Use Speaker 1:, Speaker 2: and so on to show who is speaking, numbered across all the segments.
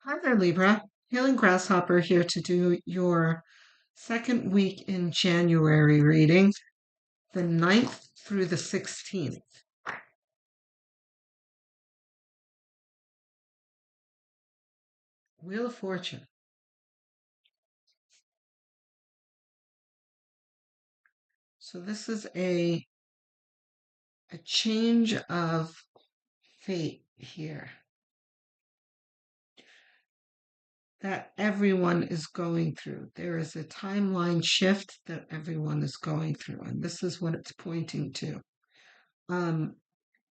Speaker 1: Hi there, Libra. Healing Grasshopper here to do your second week in January reading, the 9th through the 16th. Wheel of Fortune. So this is a change of fate here that everyone is going through. There is a timeline shift that everyone is going through, and this is what it's pointing to. Um,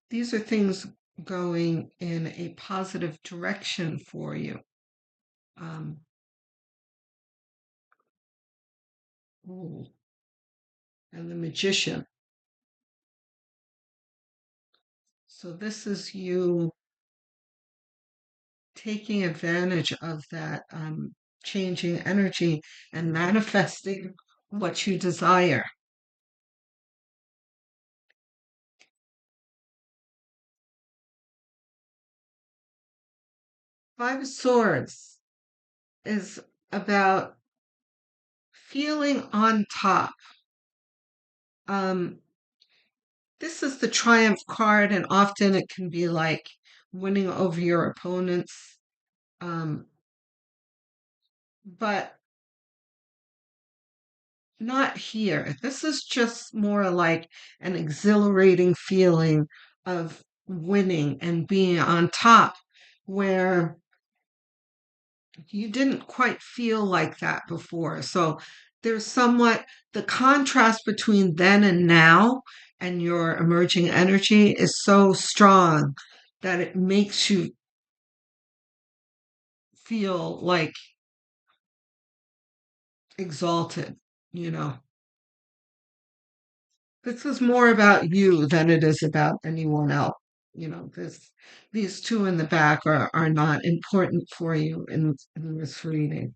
Speaker 1: these are things going in a positive direction for you. Um, ooh, and the Magician. So this is you taking advantage of that changing energy and manifesting what you desire. Five of Swords is about feeling on top. Um, this is the Triumph card, and often it can be like winning over your opponents. Um, but not here. This is just more like an exhilarating feeling of winning and being on top, where you didn't quite feel like that before. So there's somewhat the contrast between then and now, and your emerging energy is so strong that it makes you feel like exalted, you know. This is more about you than it is about anyone else. These two in the back are not important for you in this reading.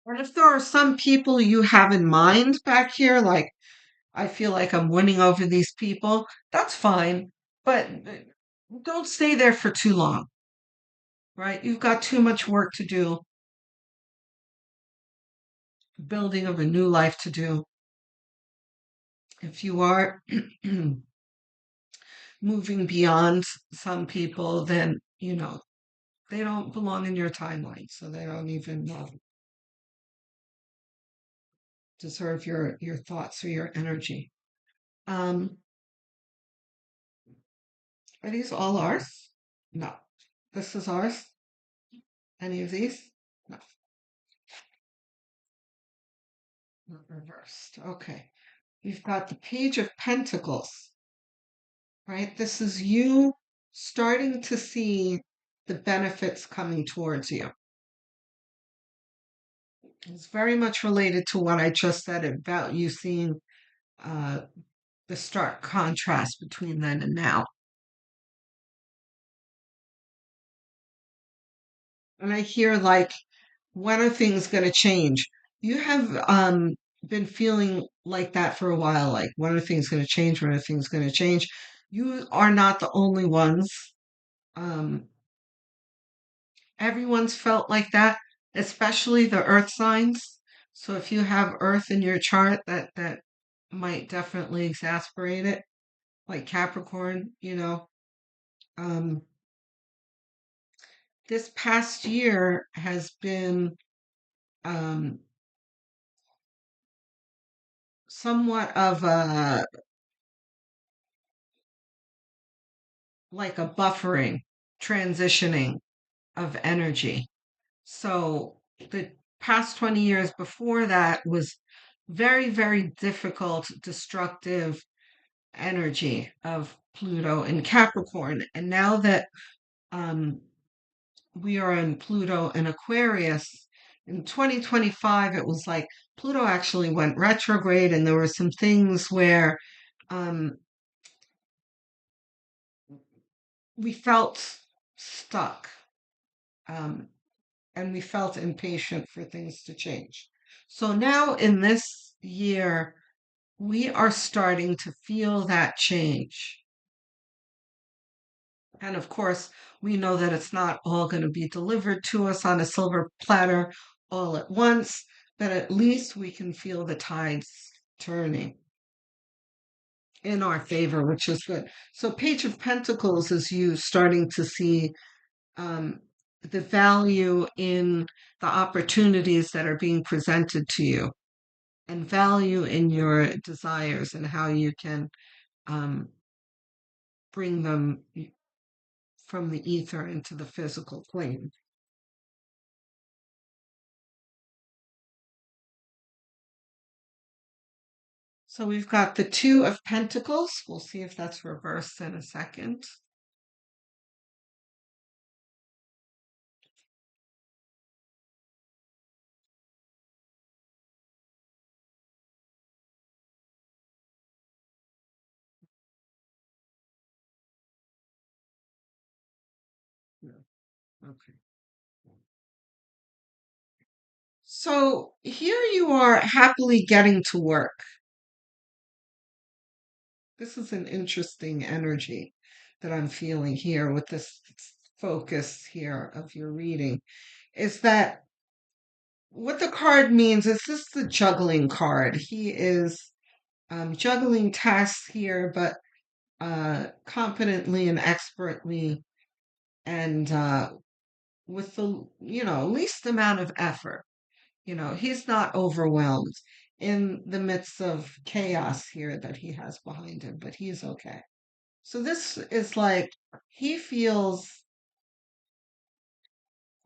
Speaker 1: And if there are some people you have in mind back here, like I feel like I'm winning over these people, that's fine, but don't stay there for too long, right? You've got too much work to do, building of a new life to do. If you are moving beyond some people, then, they don't belong in your timeline, so they don't even deserve your thoughts or your energy. Um, are these all ours? No. This is ours? Any of these? No. Not reversed. Okay. We've got the Page of Pentacles, right? This is you starting to see the benefits coming towards you. It's very much related to what I just said about you seeing uh, the stark contrast between then and now. And I hear like, when are things going to change? You have been feeling like that for a while. Like, when are things going to change? When are things going to change? You are not the only ones. Um, everyone's felt like that, especially the earth signs. So if you have earth in your chart, that might definitely exasperate it. Like Capricorn, Um, this past year has been um, somewhat of a like a buffering, transitioning of energy. So the past 20 years before that was very, very difficult, destructive energy of Pluto and Capricorn. And now that um, we are in Pluto and Aquarius, in 2025, it was like Pluto actually went retrograde, and there were some things where um, we felt stuck. Um, and we felt impatient for things to change. So now in this year, we are starting to feel that change. And of course, we know that it's not all going to be delivered to us on a silver platter all at once, but at least we can feel the tides turning in our favor, which is good. So, Page of Pentacles is you starting to see um, the value in the opportunities that are being presented to you and value in your desires and how you can um, bring them from the ether into the physical plane. So we've got the Two of Pentacles. We'll see if that's reversed in a second. No. Okay. So here you are happily getting to work. This is an interesting energy that I'm feeling here with this focus here of your reading. Is that what the card means? Is this the juggling card? He is juggling tasks here, but competently and expertly, and with the least amount of effort. He's not overwhelmed in the midst of chaos here that he has behind him, but he's okay. So this is like he feels,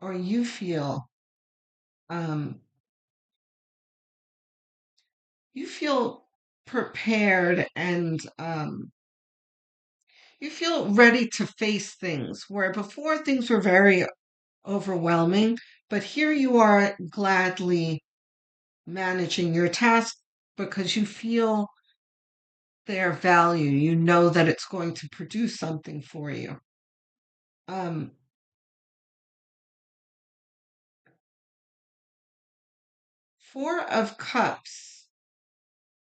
Speaker 1: or you feel, um, you feel prepared and you feel ready to face things where before things were very overwhelming, but here you are gladly managing your task because you feel their value. You know that it's going to produce something for you. Um, Four of Cups.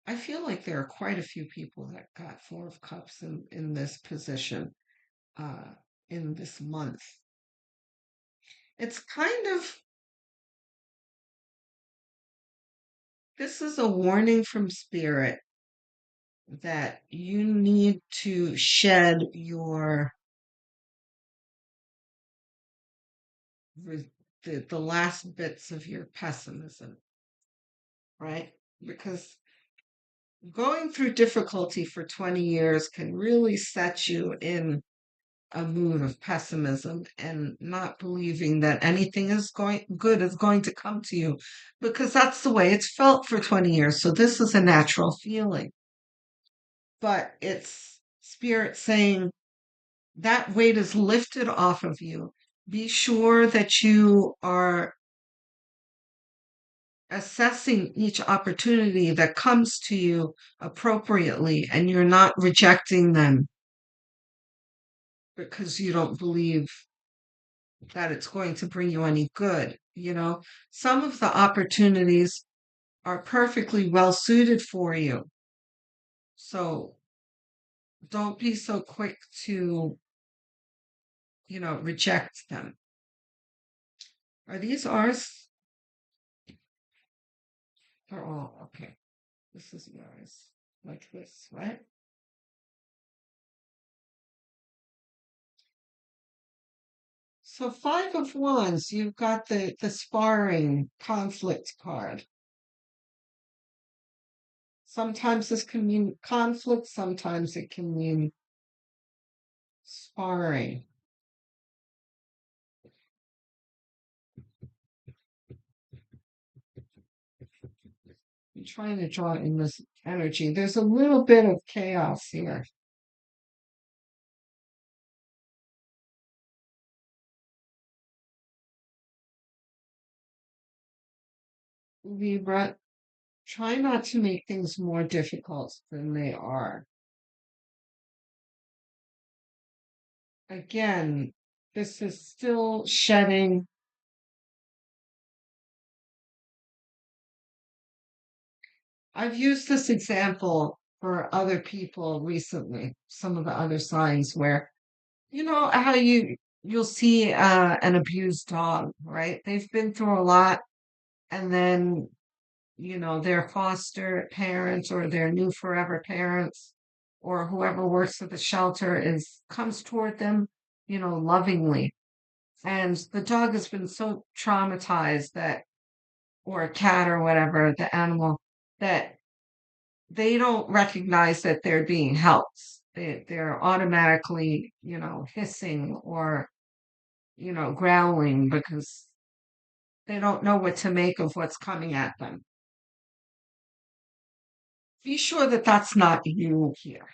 Speaker 1: I feel like there are quite a few people that got Four of Cups in this position uh, in this month. It's kind of, this is a warning from Spirit that you need to shed the last bits of your pessimism, right? Because going through difficulty for 20 years can really set you in a mood of pessimism and not believing that anything is going good is going to come to you because that's the way it's felt for 20 years. So this is a natural feeling. But it's Spirit saying that weight is lifted off of you. Be sure that you are assessing each opportunity that comes to you appropriately and you're not rejecting them because you don't believe that it's going to bring you any good. Some of the opportunities are perfectly well suited for you. So don't be so quick to, reject them. Are these ours? They're all okay. This is yours. Like this, right? So Five of Wands, you've got the sparring conflict card. Sometimes this can mean conflict, sometimes it can mean sparring. I'm trying to draw in this energy. There's a little bit of chaos here. Libra, try not to make things more difficult than they are. Again, this is still shedding. I've used this example for other people recently, some of the other signs where, you know, how you'll see an abused dog, right? They've been through a lot, and then, you know, their foster parents or their new forever parents or whoever works at the shelter is comes toward them, you know, lovingly. And the dog has been so traumatized that, or a cat or whatever, the animal, that they don't recognize that they're being helped. They're automatically, you know, hissing or, you know, growling because they don't know what to make of what's coming at them. Be sure that that's not you here.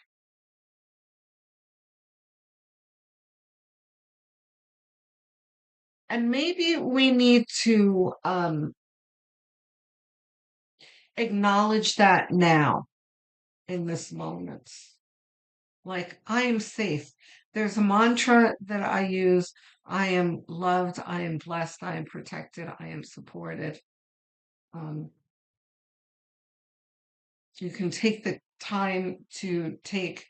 Speaker 1: And maybe we need to acknowledge that now in this moment. Like, I am safe. There's a mantra that I use. I am loved. I am blessed. I am protected. I am supported. Um, you can take the time to take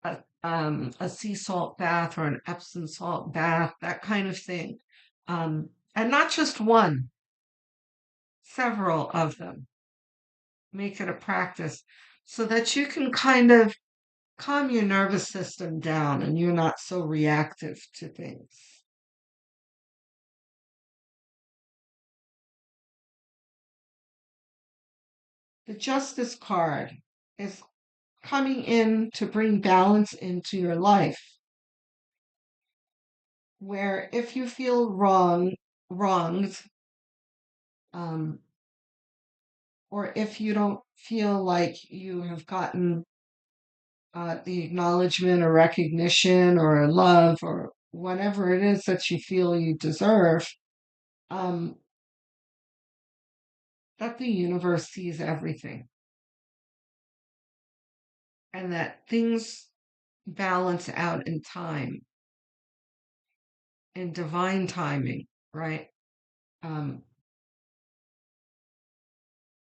Speaker 1: a sea salt bath or an Epsom salt bath, that kind of thing. And not just one, several of them. Make it a practice so that you can kind of calm your nervous system down and you're not so reactive to things. The Justice card is coming in to bring balance into your life, where if you feel wronged, um, or if you don't feel like you have gotten the acknowledgement or recognition or love or whatever it is that you feel you deserve, um, that the universe sees everything and that things balance out in time, in divine timing, right? Um,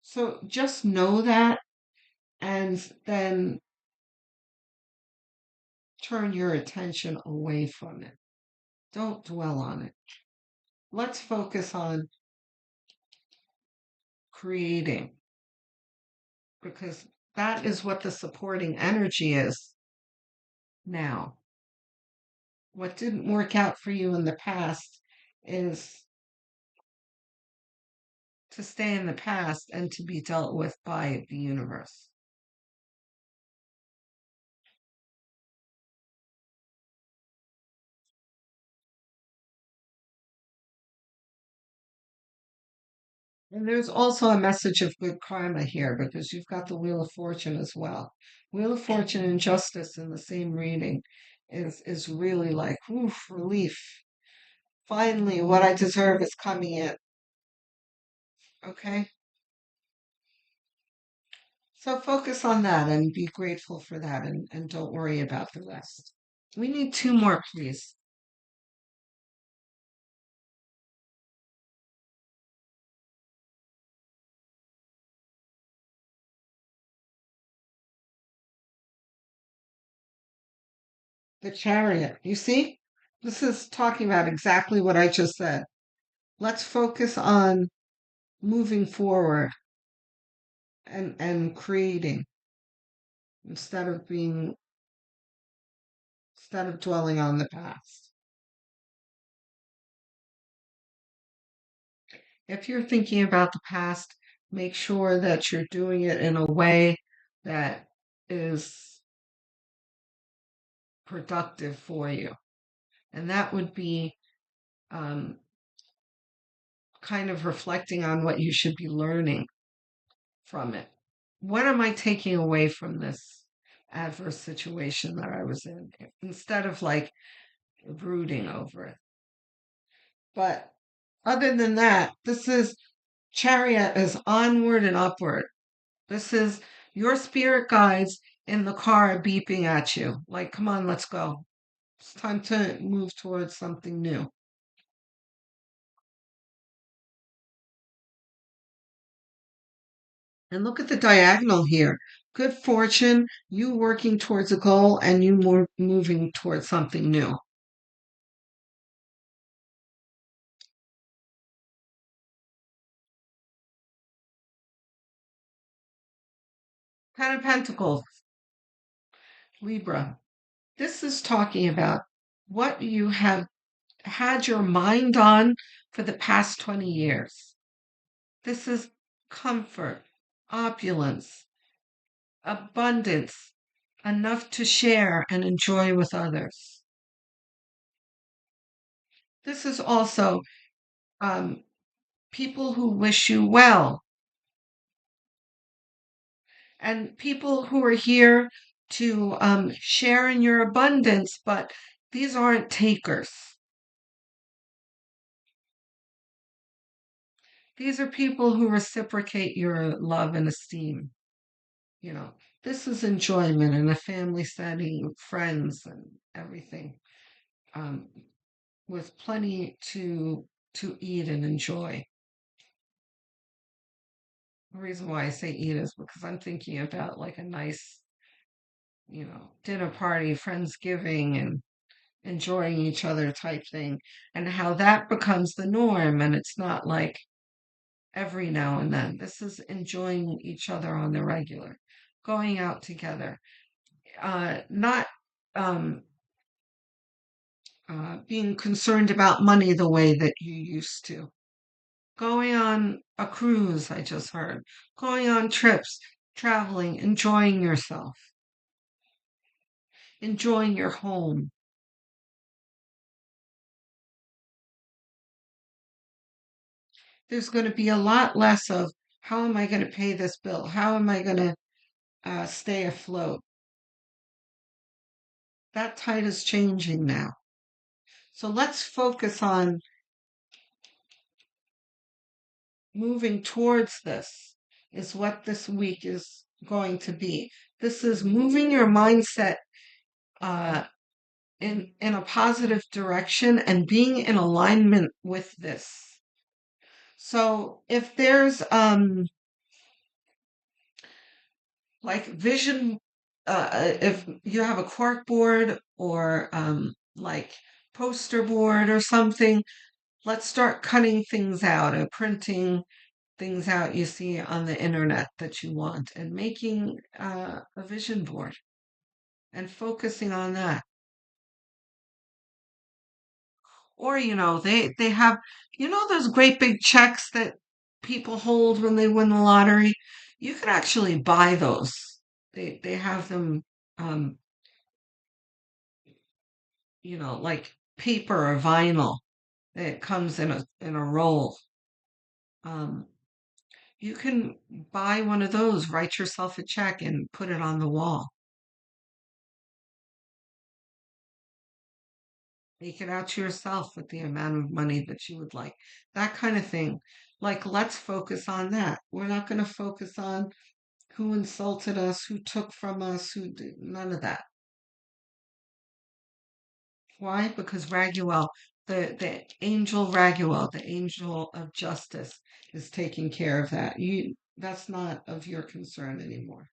Speaker 1: so just know that and then turn your attention away from it. Don't dwell on it. Let's focus on creating because that is what the supporting energy is now. What didn't work out for you in the past is to stay in the past and to be dealt with by the universe. And there's also a message of good karma here because you've got the Wheel of Fortune as well. Wheel of Fortune and Justice in the same reading is really like, oof, relief. Finally, what I deserve is coming in. Okay? So focus on that and be grateful for that and don't worry about the rest. We need two more, please. The Chariot. You see? This is talking about exactly what I just said. Let's focus on moving forward and creating instead of being instead of dwelling on the past. If you're thinking about the past, make sure that you're doing it in a way that is productive for you. And that would be um, kind of reflecting on what you should be learning from it. What am I taking away from this adverse situation that I was in instead of like brooding over it? But other than that, this is Chariot is onward and upward. This is your spirit guides in the car beeping at you. Like, come on, let's go. It's time to move towards something new. And look at the diagonal here. Good fortune, you working towards a goal and you more moving towards something new. Ten of Pentacles, Libra. This is talking about what you have had your mind on for the past 20 years. This is comfort, opulence, abundance, enough to share and enjoy with others. This is also um, people who wish you well and people who are here to share in your abundance, but these aren't takers. These are people who reciprocate your love and esteem. You know, this is enjoyment in a family setting, friends and everything, um, with plenty to eat and enjoy. The reason why I say eat is because I'm thinking about like a nice, dinner party, Friendsgiving, and enjoying each other type thing, and how that becomes the norm, and it's not like every now and then. This is enjoying each other on the regular, going out together, not um, being concerned about money the way that you used to. Going on a cruise, I just heard, going on trips, traveling, enjoying yourself, enjoying your home. There's going to be a lot less of how am I going to pay this bill? How am I going to stay afloat? That tide is changing now. So let's focus on moving towards this, is what this week is going to be. This is moving your mindset uh, in a positive direction and being in alignment with this. So if there's like vision, if you have a cork board or like poster board or something, let's start cutting things out and printing things out you see on the internet that you want and making a vision board and focusing on that. Or, they have, those great big checks that people hold when they win the lottery. You can actually buy those. They have them, um, like paper or vinyl. It comes in a roll. Um, you can buy one of those, write yourself a check, and put it on the wall. Make it out to yourself with the amount of money that you would like. That kind of thing. Like, let's focus on that. We're not going to focus on who insulted us, who took from us, who did none of that. Why? Because Raguel, the angel Raguel, the angel of justice, is taking care of that. That's not of your concern anymore.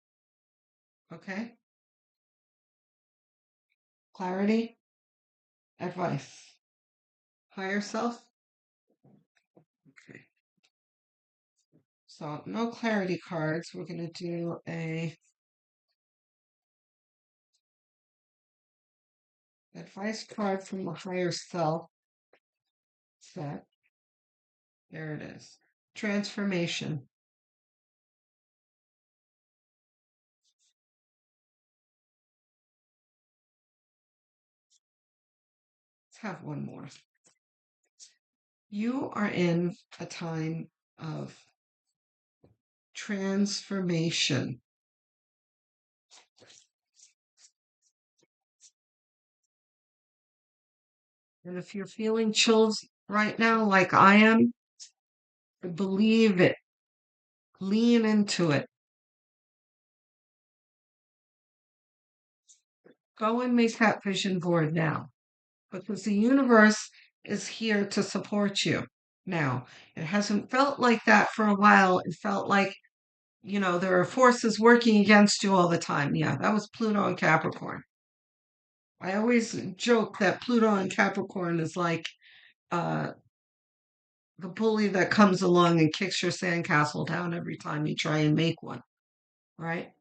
Speaker 1: Okay? Clarity, advice. Higher self. Okay. So no clarity cards. We're gonna do a advice card from the higher self set. There it is. Transformation. Let's have one more. You are in a time of transformation. And if you're feeling chills right now, like I am, believe it, lean into it. Go and make that vision board now because the universe is here to support you now. It hasn't felt like that for a while. It felt like There are forces working against you all the time. Yeah, that was Pluto and Capricorn. I always joke that Pluto and Capricorn is like uh, the bully that comes along and kicks your sandcastle down every time you try and make one, right?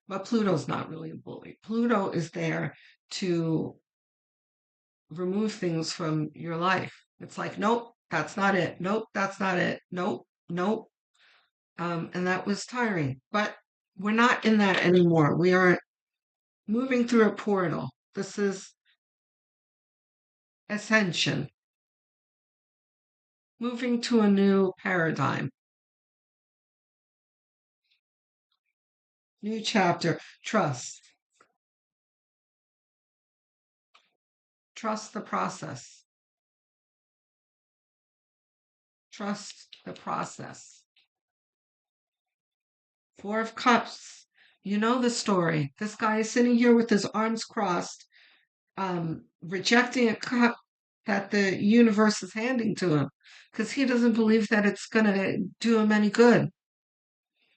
Speaker 1: But Pluto's not really a bully. Pluto is there to remove things from your life. It's like, nope, that's not it. Nope, that's not it. Nope, nope. And that was tiring. But we're not in that anymore. We are moving through a portal. This is ascension, moving to a new paradigm, new chapter. Trust. Trust the process. Trust the process. Four of Cups. You know the story. This guy is sitting here with his arms crossed, rejecting a cup that the universe is handing to him because he doesn't believe that it's going to do him any good.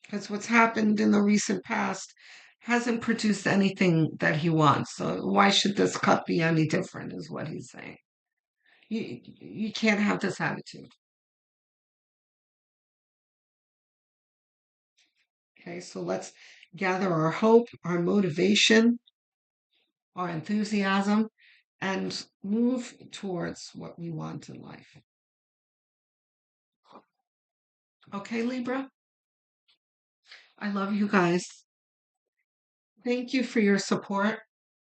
Speaker 1: Because what's happened in the recent past hasn't produced anything that he wants. So why should this cup be any different, is what he's saying. You can't have this attitude. Okay, so let's gather our hope, our motivation, our enthusiasm, and move towards what we want in life. Okay, Libra? I love you guys. Thank you for your support.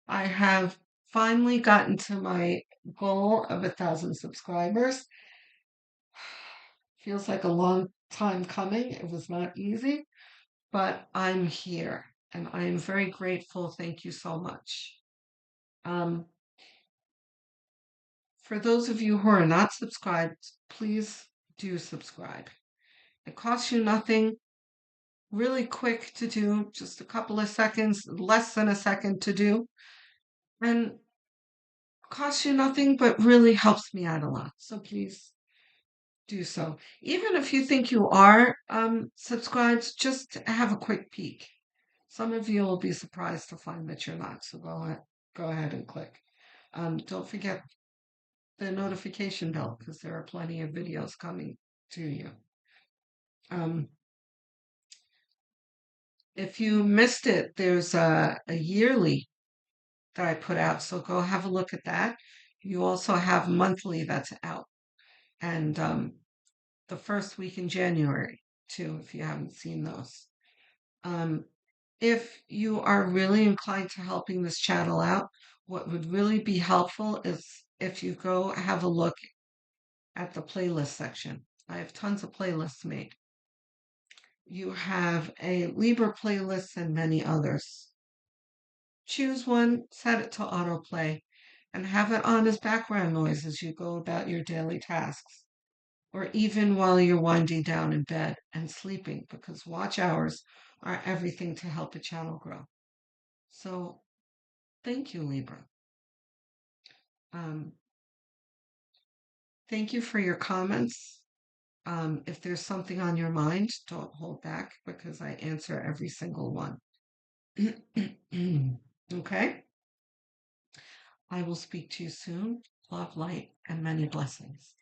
Speaker 1: I have finally gotten to my goal of 1,000 subscribers. Feels like a long time coming. It was not easy, but I'm here and I am very grateful. Thank you so much. Um, for those of you who are not subscribed, please do subscribe. It costs you nothing, really quick to do, just a couple of seconds, less than a second to do, and costs you nothing, but really helps me out a lot. So please do so. Even if you think you are subscribed, just have a quick peek. Some of you will be surprised to find that you're not. So go ahead and click. Don't forget the notification bell because there are plenty of videos coming to you. If you missed it, there's a yearly that I put out, so go have a look at that. You also have monthly that's out, and the first week in January too, if you haven't seen those. Um, if you are really inclined to helping this channel out, what would really be helpful is if you go have a look at the playlist section. I have tons of playlists made. You have a Libra playlist and many others. Choose one, set it to autoplay, and have it on as background noise as you go about your daily tasks, or even while you're winding down in bed and sleeping, because watch hours are everything to help a channel grow. So, thank you, Libra. Um, thank you for your comments. If there's something on your mind, don't hold back because I answer every single one. Okay? I will speak to you soon. Love, light, and many blessings.